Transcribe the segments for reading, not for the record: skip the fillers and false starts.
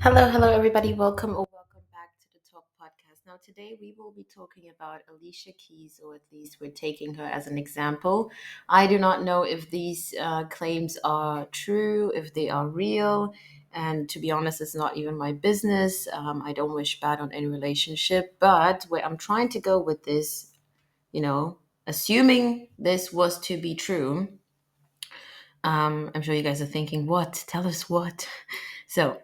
Hello, everybody. Welcome back to the Talk Podcast. Now, today we will be talking about Alicia Keys, or at least we're taking her as an example. I do not know if these claims are true, if they are real, and to be honest, it's not even my business. I don't wish bad on any relationship, but where I'm trying to go with this, you know, assuming this was to be true, I'm sure you guys are thinking, what? Tell us what. So,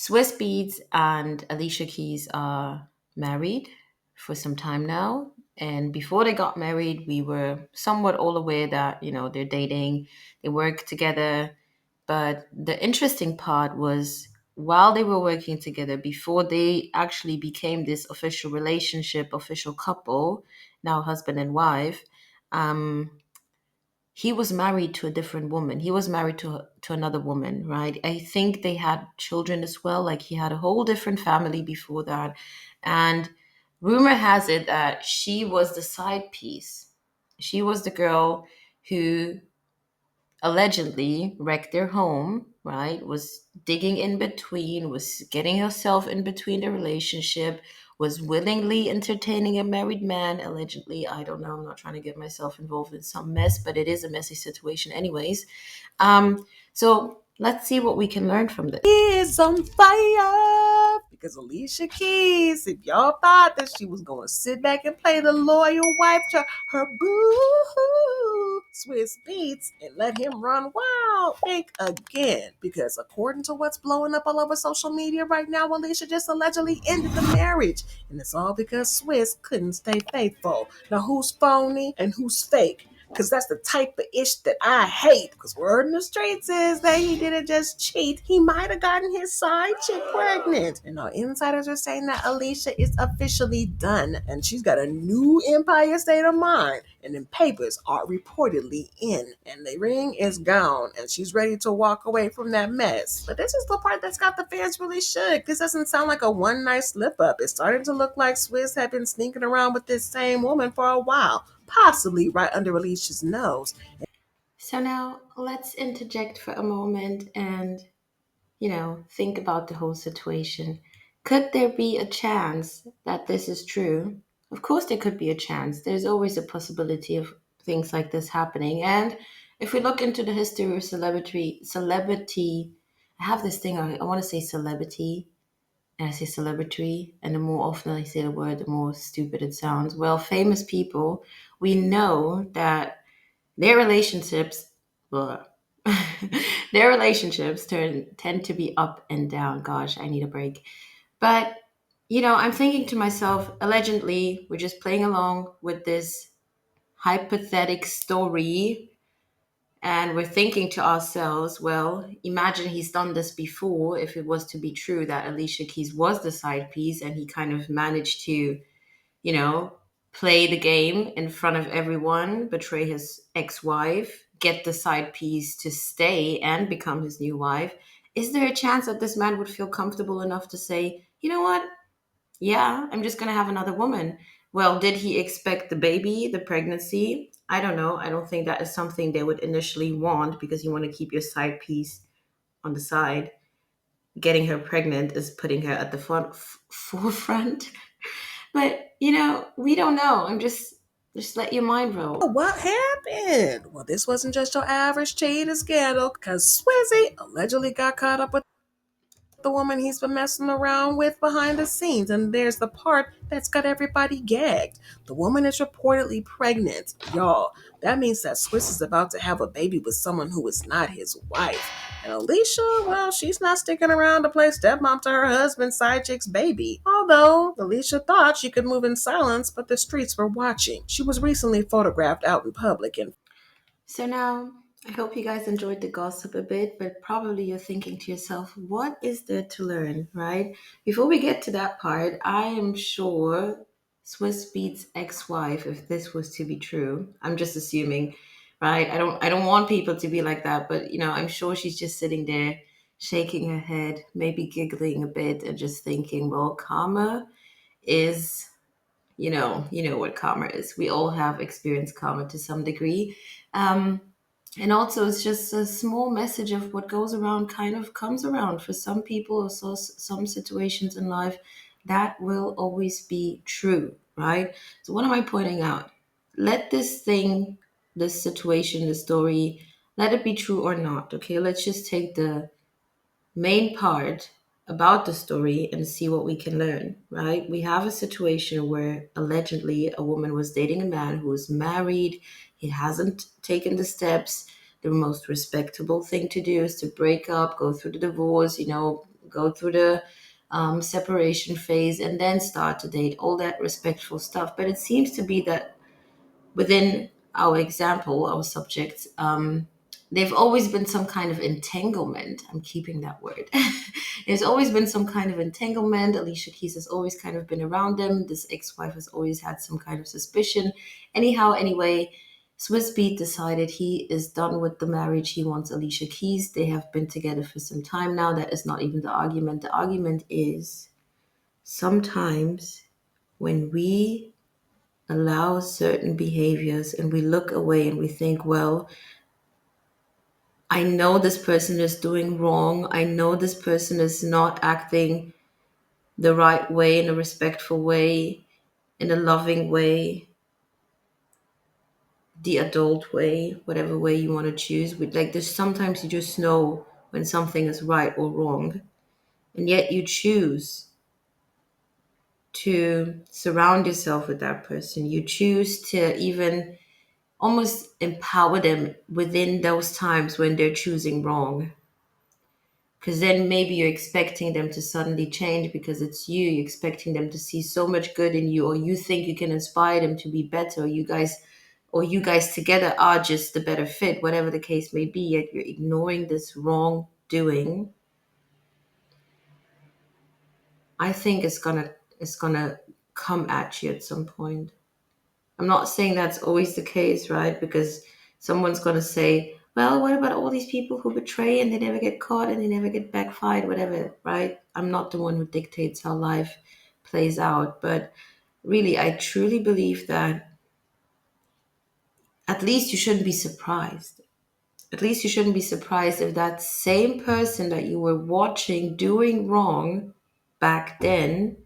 Swiss Beats and Alicia Keys are married for some time now. And before they got married, we were somewhat all aware that, they're dating, they work together. But the interesting part was while they were working together, before they actually became this official relationship, official couple, now husband and wife, um, he was married to a different woman. He was married to another woman, right? I think they had children as well. Like he had a whole different family before that. And rumor has it that she was the side piece. She was the girl who allegedly wrecked their home, right? Was digging in between, was getting herself in between the relationship, was willingly entertaining a married man, allegedly. I don't know. I'm not trying to get myself involved in some mess, but it is a messy situation, anyways. So let's see what we can learn from this. Is on fire because Alicia Keys, if y'all thought that she was going to sit back and play the loyal wife to her boo Swiss Beats and let him run wild, think again. Because according to what's blowing up all over social media right now, Alicia just allegedly ended the marriage. And it's all because Swiss couldn't stay faithful. Now, who's phony and who's fake? Because that's the type of ish that I hate. Because word in the streets is that he didn't just cheat. He might have gotten his side chick pregnant. And our insiders are saying that Alicia is officially done. And she's got a new Empire State of Mind. And then papers are reportedly in. And the ring is gone. And she's ready to walk away from that mess. But this is the part that's got the fans really shook. This doesn't sound like a one night slip up. It's starting to look like Swizz had been sneaking around with this same woman for a while, possibly right under Alicia's nose. So now let's interject for a moment and think about the whole situation. Could there be a chance that this is true? Of course, there could be a chance. There's always a possibility of things like this happening. And if we look into the history of celebrity, I have this thing, I want to say celebrity, and I say celebrity, and the more often I say the word, the more stupid it sounds. Well, famous people, we know that their relationships, well, their relationships tend to be up and down. Gosh, I need a break. But, I'm thinking to myself, allegedly, we're just playing along with this hypothetical story. And we're thinking to ourselves, well, imagine he's done this before if it was to be true that Alicia Keys was the side piece and he kind of managed to, you know, play the game in front of everyone, betray his ex wife, get the side piece to stay and become his new wife. Is there a chance that this man would feel comfortable enough to say, you know what? Yeah, I'm just going to have another woman. Well, did he expect the baby, the pregnancy? I don't know. I don't think that is something they would initially want because you want to keep your side piece on the side. Getting her pregnant is putting her at the forefront. But we don't know. Just let your mind roll. What happened? Well, this wasn't just your average cheating scandal because Swizzy allegedly got caught up with the woman he's been messing around with behind the scenes. And there's the part that's got everybody gagged. The woman is reportedly pregnant. Y'all, that means that Swiss is about to have a baby with someone who is not his wife. And Alicia, well, she's not sticking around to play stepmom to her husband's side chick's baby. Although Alicia thought she could move in silence, but the streets were watching. She was recently photographed out in public and So now, I hope you guys enjoyed the gossip a bit, but probably you're thinking to yourself, what is there to learn, right? Before we get to that part, I am sure Swiss Beats ex-wife, if this was to be true, I'm just assuming, right? I don't want people to be like that, but I'm sure she's just sitting there shaking her head, maybe giggling a bit and just thinking, well, karma is you know what karma is. We all have experienced karma to some degree. Um, And also, it's just a small message of what goes around kind of comes around. For some people or so, some situations in life, that will always be true, right? So, what am I pointing out? Let this thing, this situation, the story, let it be true or not. Okay, let's just take the main part about the story and see what we can learn, right? We have a situation where allegedly a woman was dating a man who was married. He hasn't taken the steps. The most respectable thing to do is to break up, go through the divorce, go through the separation phase, and then start to date, all that respectful stuff. But it seems to be that within our example, our subjects, they've always been some kind of entanglement. I'm keeping that word. There's always been some kind of entanglement. Alicia Keys has always kind of been around them. This ex-wife has always had some kind of suspicion. Anyhow, anyway, Swiss Beat decided he is done with the marriage. He wants Alicia Keys. They have been together for some time now. That is not even the argument. The argument is sometimes when we allow certain behaviors and we look away and we think, well, I know this person is doing wrong. I know this person is not acting the right way, in a respectful way, in a loving way, the adult way, whatever way you want to choose. With like, there's sometimes you just know when something is right or wrong, and yet you choose to surround yourself with that person. You choose to even almost empower them within those times when they're choosing wrong. Because then maybe you're expecting them to suddenly change because it's you. You're expecting them to see so much good in you, or you think you can inspire them to be better, or you guys together are just the better fit, whatever the case may be, yet you're ignoring this wrongdoing. I think it's gonna come at you at some point. I'm not saying that's always the case, right? Because someone's going to say, well, what about all these people who betray and they never get caught and they never get backfired, whatever, right? I'm not the one who dictates how life plays out. But really, I truly believe that at least you shouldn't be surprised. At least you shouldn't be surprised if that same person that you were watching doing wrong back then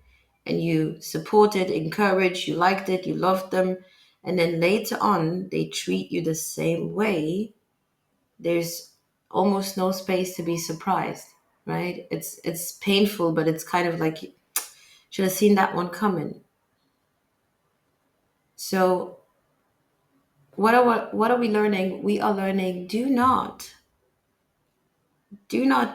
and you supported, encouraged, you liked it, you loved them, and then later on they treat you the same way, there's almost no space to be surprised, right? It's painful, but it's kind of like should have seen that one coming. So what are we learning? We are learning do not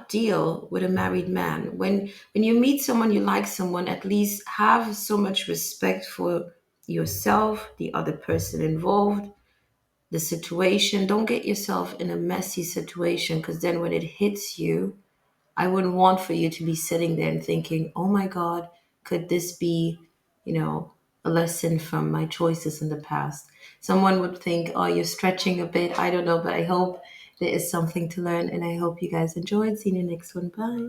deal with a married man. When you meet someone, you like someone, at least have so much respect for yourself, the other person involved, the situation. Don't get yourself in a messy situation, because then when it hits you, I wouldn't want for you to be sitting there and thinking, oh my God, could this be, a lesson from my choices in the past? Someone would think, oh, you're stretching a bit. I don't know, but I hope there is something to learn, and I hope you guys enjoyed. See you in the next one. Bye.